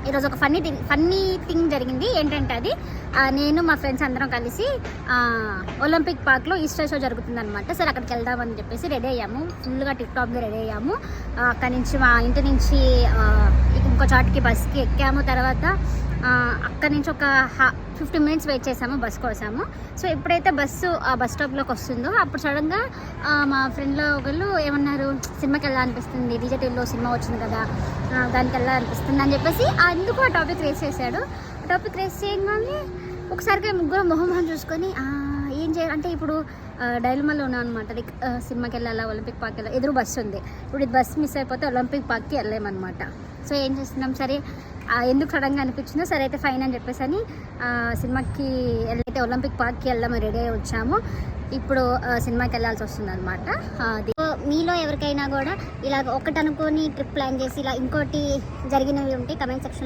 ఈరోజు ఒక funny thing జరిగింది. ఏంటంటే అది నేను మా ఫ్రెండ్స్ అందరం కలిసి ఒలింపిక్ పార్క్లో ఈస్టర్ షో జరుగుతుంది అనమాట. సరే అక్కడికి వెళ్దామని చెప్పేసి రెడీ అయ్యాము. ఫుల్గా టిప్ టాప్గా రెడీ అయ్యాము. అక్కడి నుంచి మా ఇంటి నుంచి ఇంకో చోటికి బస్కి ఎక్కాము. తర్వాత అక్కడి నుంచి ఒక 15 minutes వెయిట్ చేసాము బస్ కోసాము. సో ఎప్పుడైతే బస్సు ఆ బస్ స్టాప్లోకి వస్తుందో అప్పుడు సడన్గా మా ఫ్రెండ్లో ఒకళ్ళు ఏమన్నారు, సినిమాకి వెళ్ళాలనిపిస్తుంది, డిజిటల్లో సినిమా వచ్చింది కదా, దానికి వెళ్ళాలనిపిస్తుంది అని చెప్పేసి అందుకు ఆ టాపిక్ రేస్ చేశాడు. ఆ టాపిక్ రేస్ చేయగానే ఒకసారిగా ముగ్గురు మొహం చూసుకొని ఏం చేయాలి అంటే ఇప్పుడు డైలమాలో ఉన్నాం అనమాట. లైక్ సినిమాకి వెళ్ళాలా, ఒలింపిక్ పార్క్ వెళ్ళాలి, ఎదురు బస్సు ఉంది. ఇప్పుడు ఇది బస్సు మిస్ అయిపోతే ఒలింపిక్ పార్క్కి వెళ్ళలేమన్నమాట. సో ఏం చేస్తున్నాం, సరే ఎందుకు సడన్గా అనిపించిందో సరే అయితే ఫైన్ అని చెప్పేసి అని సినిమాకి వెళ్ళైతే ఒలింపిక్ పార్క్కి వెళ్దామని రెడీ అయ్యి వచ్చాము. ఇప్పుడు సినిమాకి వెళ్ళాల్సి వస్తుంది అనమాట. మీలో ఎవరికైనా కూడా ఇలా ఒకటి అనుకొని ట్రిప్ ప్లాన్ చేసి ఇలా ఇంకోటి జరిగినవి ఉంటే కమెంట్ సెక్షన్